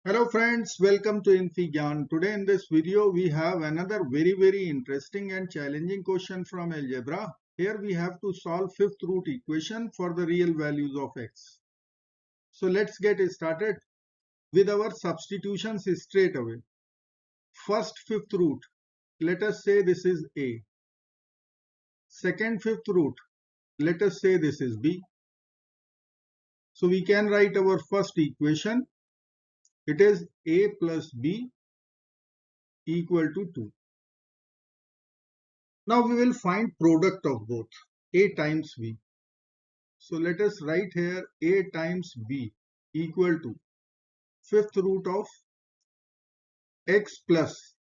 Hello friends, welcome to infyGyan. Today in this video we have another very interesting and challenging question from algebra. Here we have to solve fifth root equation for the real values of x. So let's get started with our substitutions straight away. First fifth root, let us say this is a. Second fifth root, let us say this is b. So we can write our first equation. It is a plus b equal to 2. Now we will find product of both a times b. So let us write here a times b equal to fifth root of x plus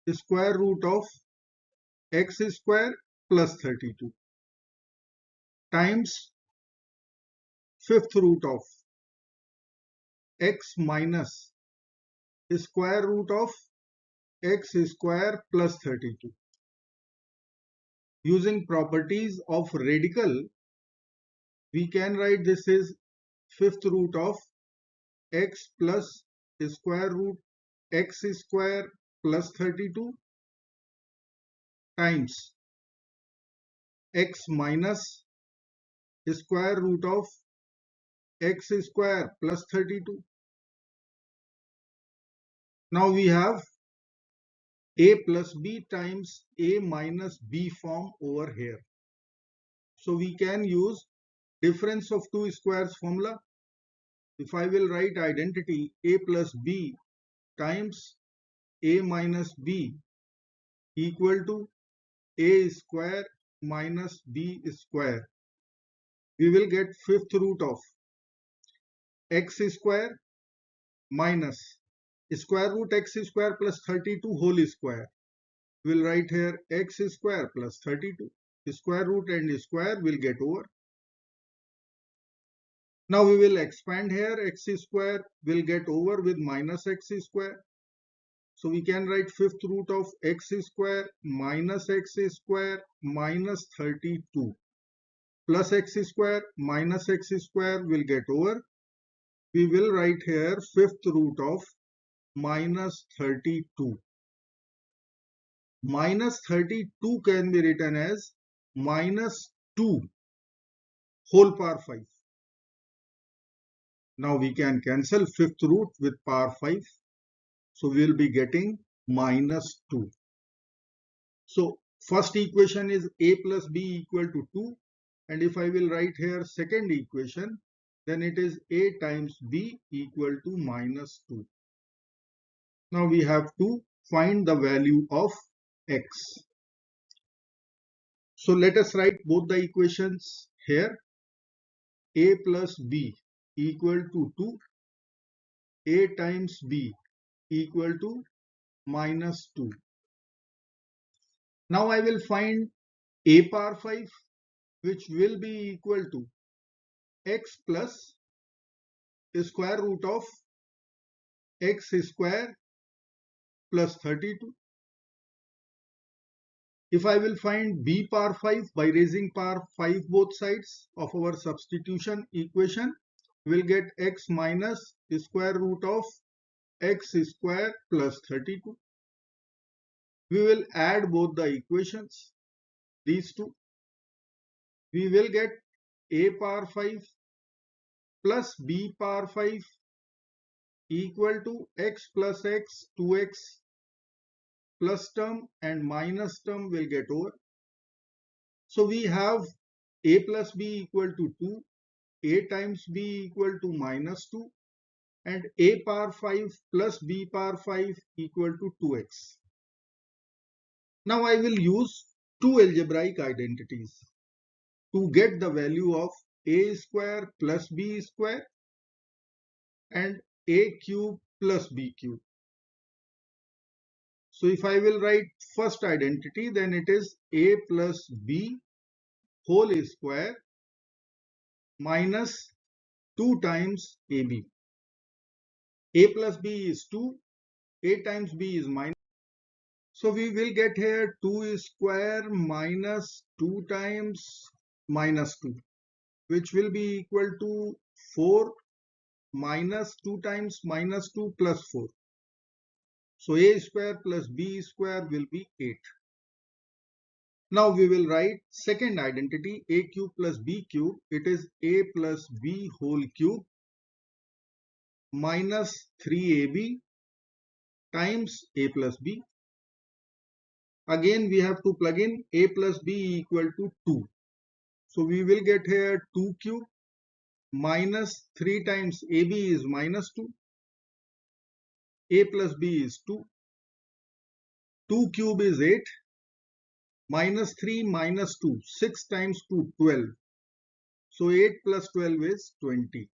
the square root of x square plus 32 times fifth root of x minus the square root of x square plus 32. Using properties of radical, we can write this is fifth root of x plus the square root x square plus 32 times x minus the square root of x square plus 32. Now we have a plus b times a minus b form over here. So we can use difference of two squares formula. If I will write identity a plus b times a minus b equal to a square minus b square, we will get fifth root of x square minus square root x square plus 32 whole square. We'll write here x square plus 32. Square root and square will get over. Now we will expand here, x square will get over with minus x square. So we can write fifth root of x square minus 32 plus x square minus x square will get over. We will write here fifth root of minus 32. Minus 32 can be written as minus 2 whole power 5. Now we can cancel fifth root with power 5. So we will be getting minus 2. So first equation is a plus b equal to 2. And if I will write here second equation, then it is a times b equal to minus 2. Now we have to find the value of x. So let us write both the equations here. A plus b equal to 2. A times b equal to minus 2. Now I will find a power 5, which will be equal to x plus the square root of x square plus 32. If I will find b power 5 by raising power 5 both sides of our substitution equation, we will get x minus the square root of x square plus 32. We will add both the equations, these two. We will get a power 5 plus b power 5 equal to x plus x, 2x plus term and minus term will get over. So we have a plus b equal to 2, a times b equal to minus 2 and a power 5 plus b power 5 equal to 2x. Now I will use two algebraic identities to get the value of a square plus b square and a cube plus b cube. So if I will write first identity, then it is a plus b whole square minus 2 times ab. A plus b is 2, a times b is minus. So we will get here 2 square minus 2 times minus 2, which will be equal to 4 minus 2 times minus 2 plus 4. So a square plus b square will be 8. Now we will write second identity, a cube plus b cube. It is a plus b whole cube minus 3ab times a plus b. Again we have to plug in a plus b equal to 2. So we will get here 2 cube minus 3 times ab is minus 2. A plus b is 2. 2 cube is 8. Minus 3 minus 2. 6 times 2, 12. So 8 plus 12 is 20.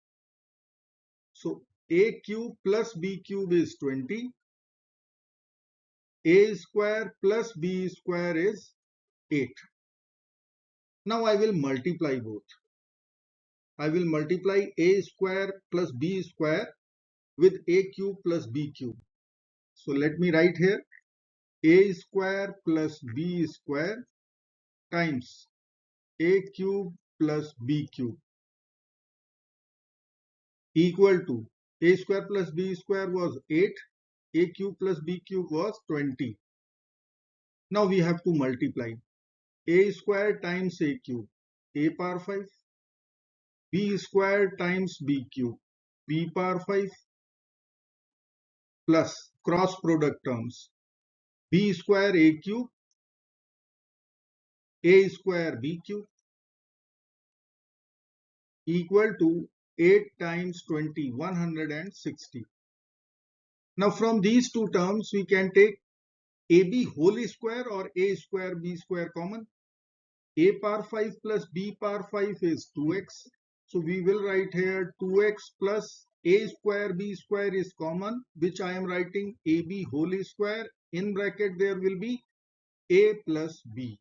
So a cube plus b cube is 20. A square plus b square is 8. Now I will multiply both. I will multiply a square plus b square with a cube plus b cube. So let me write here a square plus b square times a cube plus b cube equal to a square plus b square was 8, a cube plus b cube was 20. Now we have to multiply a square times a cube, a power 5, b square times b cube, b power 5 plus cross product terms b square a cube, a square b cube equal to 8 times 20, 160. Now from these two terms we can take ab whole square or a square b square common. A power 5 plus b power 5 is 2x. So we will write here 2x plus a square b square is common, which I am writing ab whole square. In bracket there will be a plus b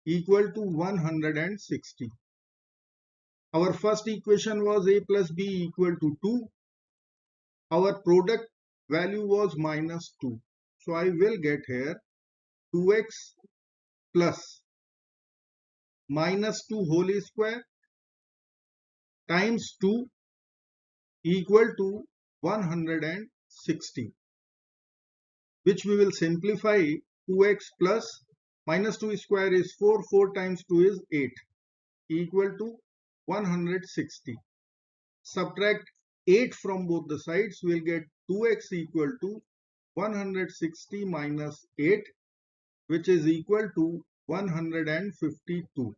equal to 160. Our first equation was a plus b equal to 2. Our product value was minus 2. So I will get here 2x plus minus 2 whole square times 2 equal to 160, which we will simplify. 2x plus minus 2 square is 4, 4 times 2 is 8 equal to 160. Subtract 8 from both the sides, we will get 2x equal to 160 minus 8, which is equal to 152.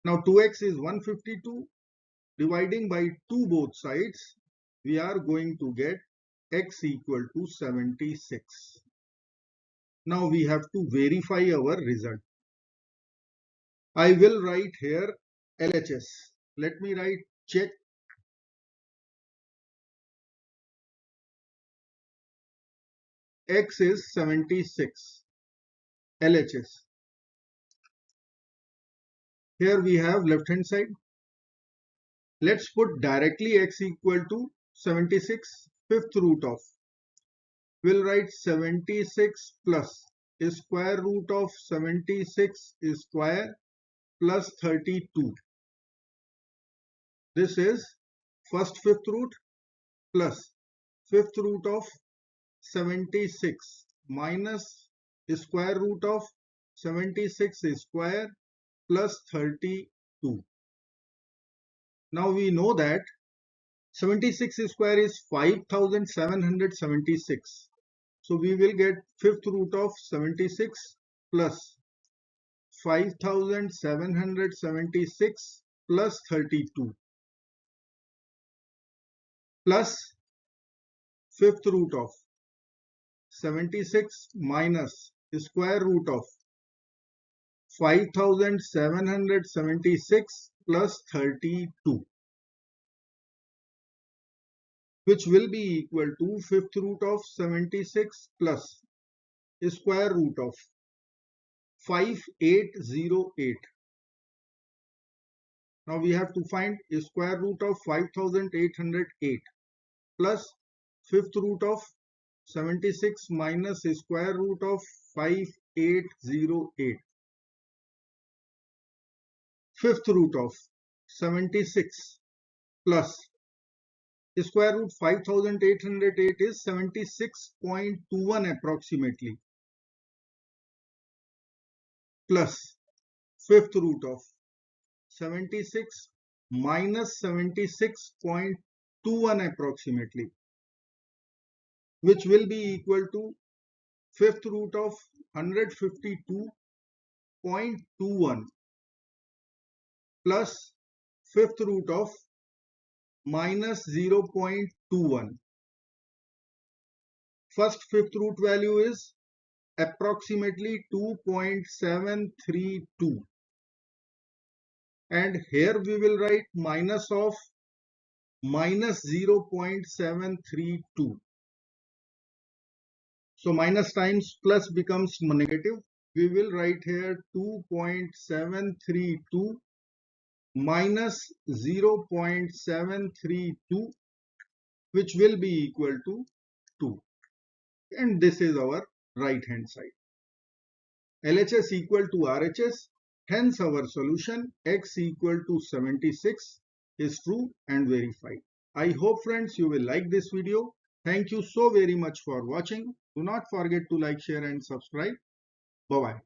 Now 2x is 152. Dividing by 2 both sides, we are going to get x equal to 76. Now we have to verify our result. I will write here LHS. Let me write check x is 76. LHS. Here we have left hand side. Let's put directly x equal to 76, fifth root of. We'll write 76 plus square root of 76 square plus 32. This is first fifth root plus fifth root of 76 minus square root of 76 square plus 32. Now we know that 76 square is 5776. So we will get fifth root of 76 plus 5776 plus 32 plus fifth root of 76 minus square root of 5776 plus 32, which will be equal to fifth root of 76 plus square root of 5808. Now we have to find square root of 5808 plus fifth root of 76 minus square root of 5808. Fifth root of 76 plus Square root 5808 is 76.21 approximately, plus fifth root of 76 minus 76.21 approximately, which will be equal to fifth root of 152.21 plus fifth root of minus 0.21. First fifth root value is approximately 2.732, and here we will write minus of minus 0.732. So minus times plus becomes negative. We will write here 2.732 minus 0.732, which will be equal to 2. And this is our right hand side. LHS equal to RHS. Hence our solution x equal to 76 is true and verified. I hope friends you will like this video. Thank you so very much for watching. Do not forget to like, share and subscribe. Bye bye.